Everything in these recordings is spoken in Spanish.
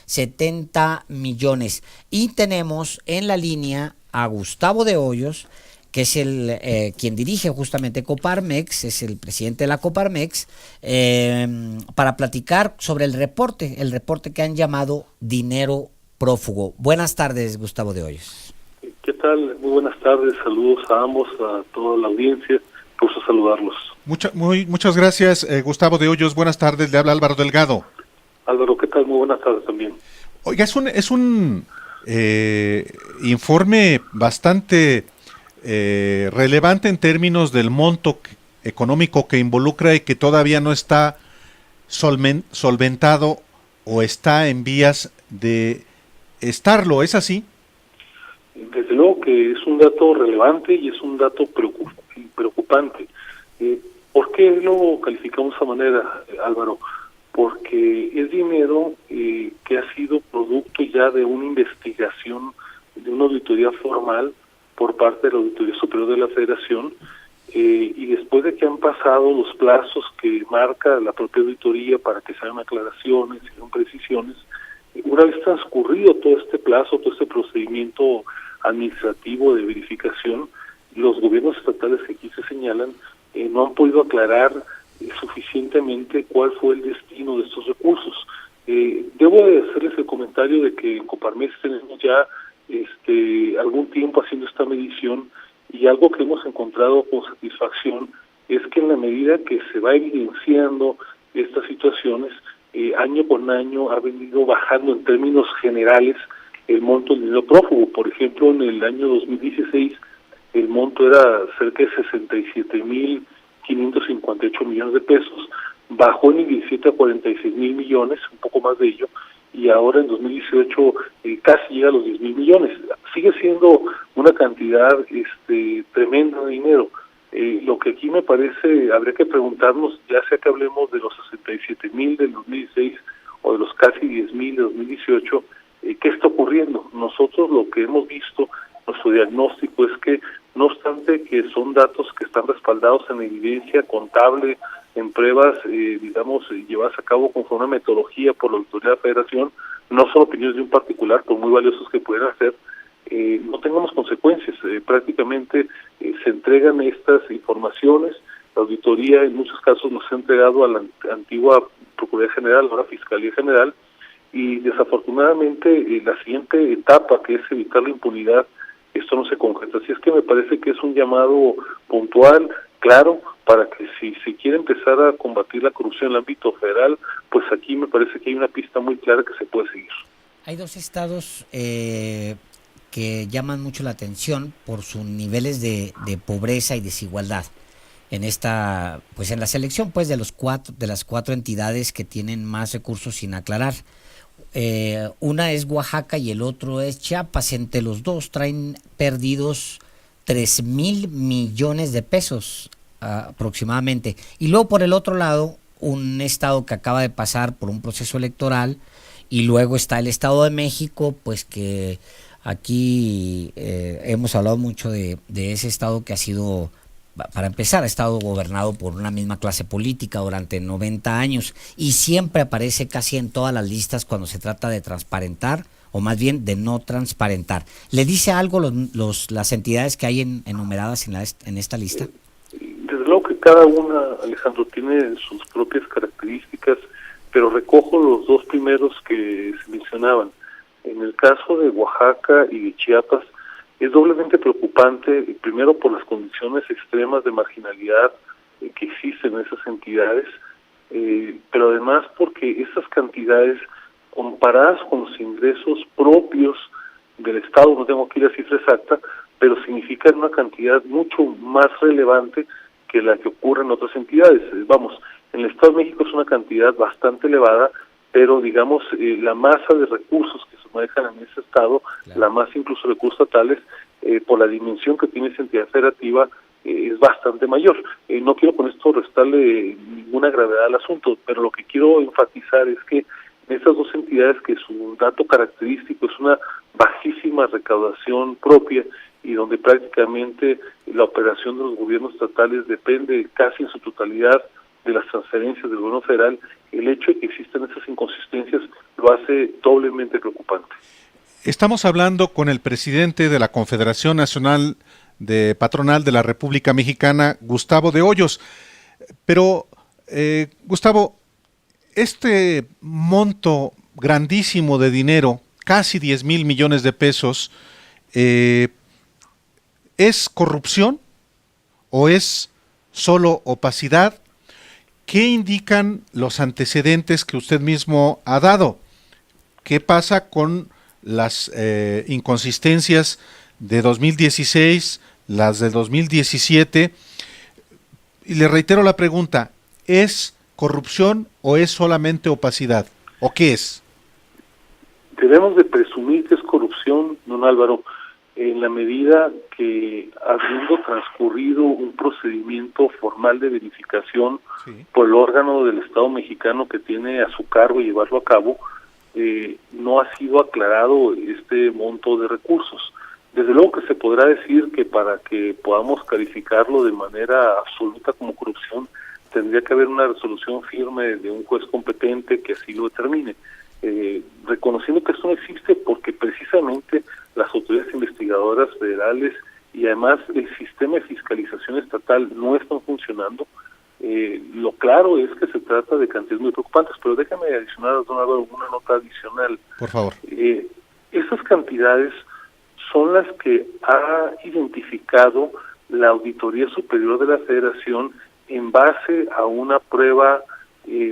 70 millones. Y tenemos en la línea a Gustavo de Hoyos, que es quien dirige justamente Coparmex, es el presidente de la Coparmex, para platicar sobre el reporte que han llamado dinero prófugo. Buenas tardes, Gustavo de Hoyos. ¿Qué tal? Muy buenas tardes, saludos a ambos, a toda la audiencia, gusto saludarlos. Muchas gracias, Gustavo de Hoyos, buenas tardes, le habla Álvaro Delgado. Álvaro, ¿qué tal? Muy buenas tardes también. Oiga, es un informe bastante relevante en términos del monto económico que involucra y que todavía no está solventado o está en vías de estarlo, ¿es así? Desde luego que es un dato relevante y es un dato preocupante. ¿Por qué lo calificamos de esa manera, Álvaro? Porque es dinero que ha sido producto ya de una investigación, de una auditoría formal por parte de la Auditoría Superior de la Federación, y después de que han pasado los plazos que marca la propia auditoría para que se hagan aclaraciones, se hagan precisiones, una vez transcurrido todo este plazo, todo este procedimiento administrativo de verificación, los gobiernos estatales que aquí se señalan no han podido aclarar suficientemente cuál fue el destino de estos recursos. Debo de hacerles el comentario de que en Coparmex tenemos ya algún tiempo haciendo esta medición, y algo que hemos encontrado con satisfacción es que en la medida que se va evidenciando estas situaciones, año con año ha venido bajando en términos generales el monto del dinero prófugo. Por ejemplo, en el año 2016 el monto era cerca de 67.558 millones de pesos, bajó en el 17 a 46.000 millones, un poco más de ello, y ahora en 2018 casi llega a los 10.000 millones. Sigue siendo una cantidad tremenda de dinero. Lo que aquí me parece, habría que preguntarnos, ya sea que hablemos de los 67.000 del 2016 o de los casi 10.000 de 2018, ¿qué está ocurriendo? Nosotros lo que hemos visto, nuestro diagnóstico es que, no obstante que son datos que están respaldados en evidencia contable, en pruebas, llevadas a cabo conforme a una metodología por la Auditoría de la Federación, no son opiniones de un particular, por muy valiosos que pudieran ser, no tengamos consecuencias. Prácticamente se entregan estas informaciones, la auditoría en muchos casos nos ha entregado a la antigua Procuraduría General, ahora Fiscalía General, y desafortunadamente la siguiente etapa, que es evitar la impunidad, esto no se concreta. Así es que me parece que es un llamado puntual, claro, para que si se quiere empezar a combatir la corrupción en el ámbito federal, pues aquí me parece que hay una pista muy clara que se puede seguir. Hay dos estados que llaman mucho la atención por sus niveles de pobreza y desigualdad en esta, pues en la selección pues de las cuatro entidades que tienen más recursos sin aclarar. Una es Oaxaca y el otro es Chiapas. Entre los dos traen perdidos 3,000 millones de pesos aproximadamente. Y luego por el otro lado, un estado que acaba de pasar por un proceso electoral, y luego está el Estado de México, pues que aquí hemos hablado mucho de ese estado que ha sido, para empezar, ha estado gobernado por una misma clase política durante 90 años y siempre aparece casi en todas las listas cuando se trata de transparentar, o más bien de no transparentar. ¿Le dice algo las entidades que hay enumeradas en esta lista? Desde luego que cada una, Alejandro, tiene sus propias características, pero recojo los dos primeros que se mencionaban. En el caso de Oaxaca y de Chiapas, es doblemente preocupante, primero por las condiciones extremas de marginalidad que existen en esas entidades, pero además porque esas cantidades, comparadas con los ingresos propios del Estado, no tengo aquí la cifra exacta, pero significan una cantidad mucho más relevante que la que ocurre en otras entidades. Vamos, en el Estado de México es una cantidad bastante elevada, pero digamos la masa de recursos que se manejan en ese estado, claro, la masa incluso de recursos estatales, por la dimensión que tiene esa entidad federativa, es bastante mayor. No quiero con esto restarle ninguna gravedad al asunto, pero lo que quiero enfatizar es que en estas dos entidades, que su dato característico es una bajísima recaudación propia y donde prácticamente la operación de los gobiernos estatales depende casi en su totalidad de las transferencias del gobierno federal, el hecho de que existan esas inconsistencias lo hace doblemente preocupante. Estamos hablando con el presidente de la Confederación Nacional de Patronal de la República Mexicana, Gustavo de Hoyos. Pero, Gustavo, este monto grandísimo de dinero, casi 10,000 millones de pesos, ¿es corrupción o es solo opacidad? ¿Qué indican los antecedentes que usted mismo ha dado? ¿Qué pasa con las inconsistencias de 2016, las de 2017? Y le reitero la pregunta, ¿es corrupción o es solamente opacidad? ¿O qué es? Debemos de presumir que es corrupción, don Álvaro, en la medida que, habiendo transcurrido un procedimiento formal de verificación por el órgano del Estado mexicano que tiene a su cargo llevarlo a cabo, no ha sido aclarado este monto de recursos. Desde luego que se podrá decir que para que podamos calificarlo de manera absoluta como corrupción, tendría que haber una resolución firme de un juez competente que así lo determine. Reconociendo que esto no existe porque precisamente las autoridades investigadoras federales y además el sistema de fiscalización estatal no están funcionando, lo claro es que se trata de cantidades muy preocupantes, pero déjame adicionar, don Álvaro, una nota adicional. Por favor. Esas cantidades son las que ha identificado la Auditoría Superior de la Federación en base a una prueba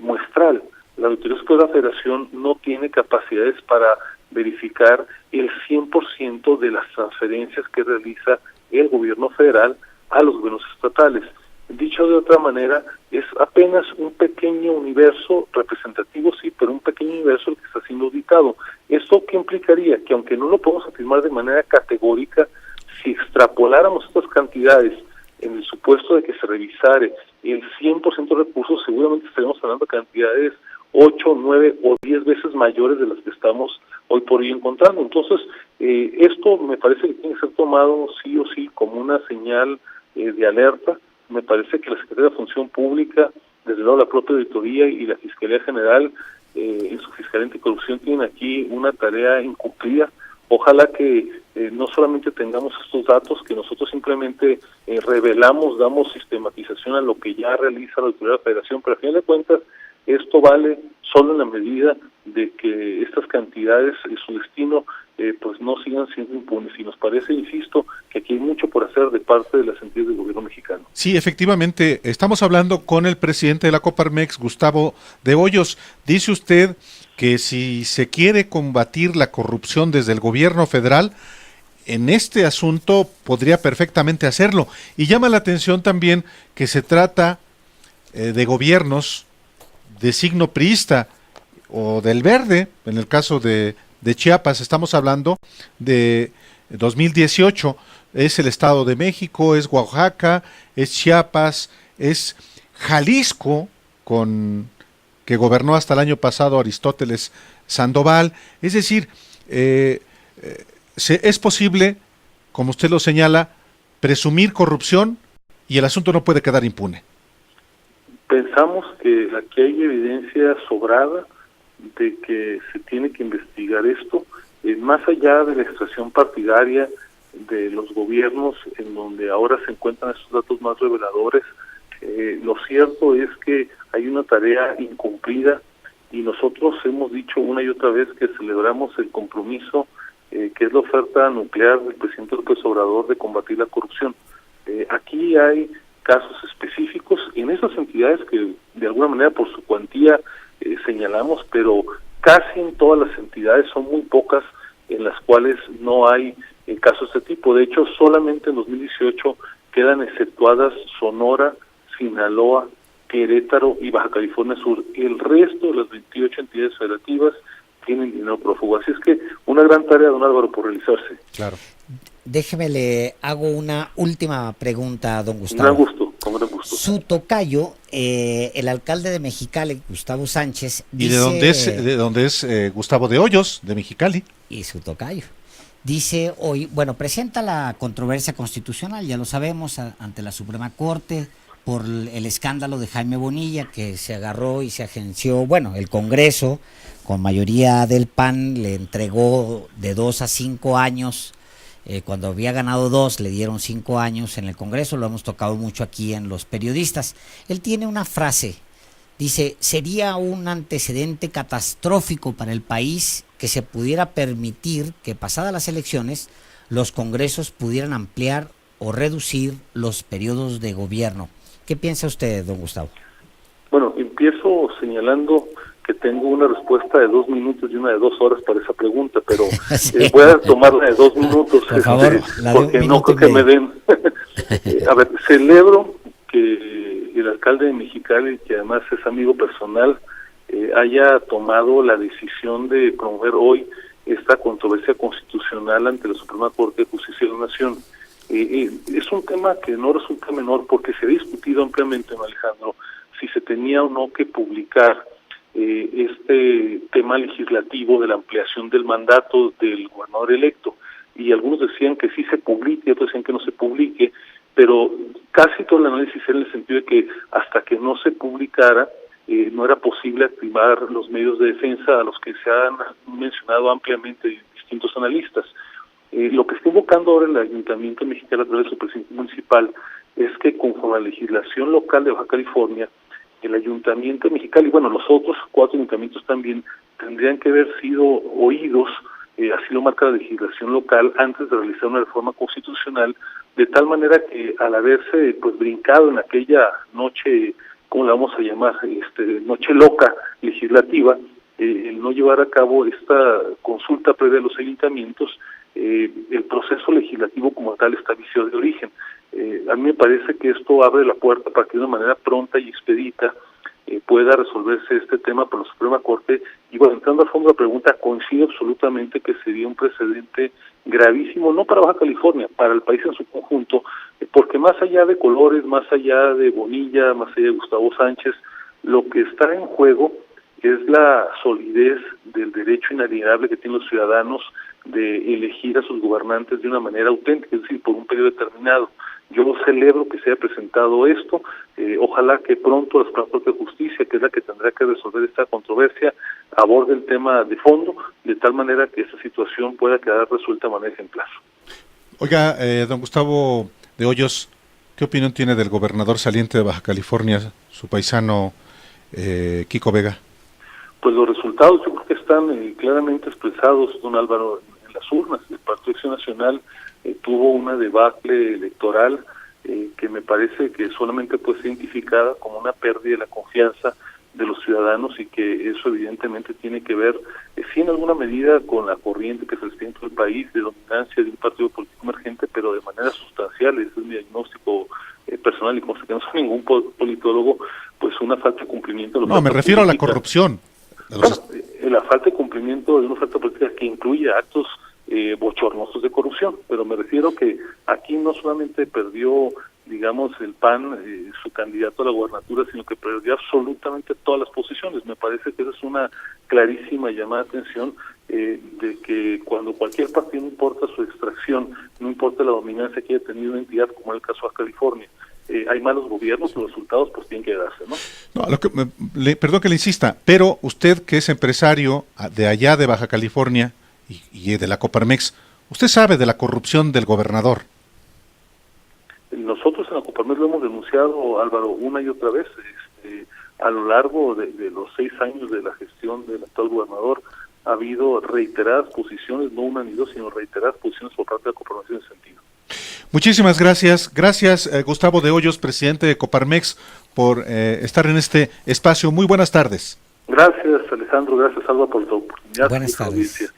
muestral. La Auditoría Superior de la Federación no tiene capacidades para verificar el 100% de las transferencias que realiza el gobierno federal a los gobiernos estatales. Dicho de otra manera, es apenas un pequeño universo representativo, sí, pero un pequeño universo el que está siendo auditado. ¿Esto qué implicaría? Que aunque no lo podemos afirmar de manera categórica, si extrapoláramos estas cantidades en el supuesto de que se revisare el 100% de recursos, seguramente estaríamos hablando de cantidades 8, 9 o 10 veces mayores de las que estamos hoy por hoy encontrando. Entonces, esto me parece que tiene que ser tomado sí o sí como una señal de alerta. Me parece que la Secretaría de Función Pública, desde luego la propia Auditoría y la Fiscalía General, en su Fiscalía Anticorrupción, tienen aquí una tarea incumplida. Ojalá que no solamente tengamos estos datos, que nosotros simplemente revelamos, damos sistematización a lo que ya realiza la Autoridad de la Federación, pero a fin de cuentas esto vale solo en la medida de que estas cantidades y su destino pues no sigan siendo impunes. Y nos parece, insisto, que aquí hay mucho por hacer de parte de las entidades del gobierno mexicano. Sí, efectivamente, estamos hablando con el presidente de la Coparmex, Gustavo de Hoyos. Dice usted que si se quiere combatir la corrupción desde el gobierno federal, en este asunto podría perfectamente hacerlo. Y llama la atención también que se trata de gobiernos de signo priista o del verde, en el caso de Chiapas, estamos hablando de 2018, es el Estado de México, es Oaxaca, es Chiapas, es Jalisco, que gobernó hasta el año pasado Aristóteles Sandoval. Es decir, es posible, como usted lo señala, presumir corrupción y el asunto no puede quedar impune. Pensamos que aquí hay evidencia sobrada de que se tiene que investigar esto, más allá de la extracción partidaria de los gobiernos en donde ahora se encuentran estos datos más reveladores. Lo cierto es que hay una tarea incumplida y nosotros hemos dicho una y otra vez que celebramos el compromiso que es la oferta nuclear del presidente López Obrador de combatir la corrupción. Aquí hay casos específicos en esas entidades que de alguna manera por su cuantía señalamos, pero casi en todas las entidades son muy pocas en las cuales no hay casos de este tipo. De hecho, solamente en 2018 quedan exceptuadas Sonora, Sinaloa, Querétaro y Baja California Sur. El resto de las 28 entidades federativas tienen dinero prófugo. Así es que una gran tarea, don Álvaro, por realizarse. Claro. Déjeme, le hago una última pregunta a don Gustavo. Gran gusto, con gran gusto. Su tocayo, el alcalde de Mexicali, Gustavo Sánchez, dice, ¿Y de dónde es Gustavo de Hoyos, de Mexicali? Y su tocayo. Dice hoy, bueno, presenta la controversia constitucional, ya lo sabemos, ante la Suprema Corte, por el escándalo de Jaime Bonilla, que se agarró y se agenció, bueno, el Congreso, con mayoría del PAN, le entregó de 2 a 5 años. Cuando había ganado 2, le dieron 5 años en el Congreso, lo hemos tocado mucho aquí en Los Periodistas. Él tiene una frase, dice: sería un antecedente catastrófico para el país que se pudiera permitir que pasadas las elecciones los congresos pudieran ampliar o reducir los periodos de gobierno. ¿Qué piensa usted, don Gustavo? Bueno, empiezo señalando que tengo una respuesta de 2 minutos y una de 2 horas para esa pregunta, pero sí. Voy a tomarla de 2 minutos, por favor, porque no creo que me den. A ver, celebro que el alcalde de Mexicali, que además es amigo personal, haya tomado la decisión de promover hoy esta controversia constitucional ante la Suprema Corte de Justicia de la Nación. Es un tema que no resulta menor porque se ha discutido ampliamente, ¿no, Alejandro?, si se tenía o no que publicar este tema legislativo de la ampliación del mandato del gobernador electo. Y algunos decían que sí se publique, otros decían que no se publique, pero casi todo el análisis era en el sentido de que hasta que no se publicara, no era posible activar los medios de defensa a los que se han mencionado ampliamente distintos analistas. Lo que está invocando ahora el Ayuntamiento Mexicano a través de su presidente municipal es que conforme a la legislación local de Baja California, el Ayuntamiento de Mexicali, bueno, los otros 4 ayuntamientos también tendrían que haber sido oídos, así lo marca la legislación local, antes de realizar una reforma constitucional, de tal manera que al haberse pues brincado en aquella noche, ¿cómo la vamos a llamar?, noche loca legislativa, el no llevar a cabo esta consulta previa a los ayuntamientos, el proceso legislativo como tal está viciado de origen. A mí me parece que esto abre la puerta para que de una manera pronta y expedita pueda resolverse este tema por la Suprema Corte. Y bueno, entrando a fondo la pregunta, coincido absolutamente que sería un precedente gravísimo, no para Baja California, para el país en su conjunto, porque más allá de colores, más allá de Bonilla, más allá de Gustavo Sánchez, lo que está en juego es la solidez del derecho inalienable que tienen los ciudadanos de elegir a sus gobernantes de una manera auténtica, es decir, por un periodo determinado. Yo celebro que se haya presentado esto, ojalá que pronto la Suprema Corte de Justicia, que es la que tendrá que resolver esta controversia, aborde el tema de fondo, de tal manera que esta situación pueda quedar resuelta de manera ejemplar. Oiga, don Gustavo de Hoyos, ¿qué opinión tiene del gobernador saliente de Baja California, su paisano Kiko Vega? Pues los resultados yo creo que están claramente expresados, don Álvaro, en las urnas. El Partido Acción Nacional tuvo una debacle electoral que me parece que solamente puede ser identificada como una pérdida de la confianza de los ciudadanos y que eso evidentemente tiene que ver, sí en alguna medida, con la corriente que se respira en todo el país de dominancia de un partido político emergente, pero de manera sustancial, ese es mi diagnóstico personal y como sé que no soy ningún politólogo, pues una falta de cumplimiento de los... No, me refiero a la corrupción. Bueno, la falta de cumplimiento de una oferta política que incluye actos bochornosos de corrupción, pero me refiero que aquí no solamente perdió, digamos, el PAN su candidato a la gobernatura, sino que perdió absolutamente todas las posiciones. Me parece que esa es una clarísima llamada de atención de que cuando cualquier partido, no importa su extracción, no importa la dominancia que haya tenido una entidad, como en el caso de California, hay malos gobiernos, los resultados pues tienen que darse, ¿no? No, perdón que le insista, pero usted que es empresario de allá de Baja California y de la Coparmex, ¿usted sabe de la corrupción del gobernador? Nosotros en la Coparmex lo hemos denunciado, Álvaro, una y otra vez, a lo largo de los 6 años de la gestión del actual gobernador, ha habido reiteradas posiciones, no una ni dos, sino reiteradas posiciones por parte de la Coparmex en ese sentido. Muchísimas gracias. Gracias, Gustavo de Hoyos, presidente de Coparmex, por estar en este espacio. Muy buenas tardes. Gracias, Alejandro. Gracias, Alba, por tu oportunidad. Buenas tardes.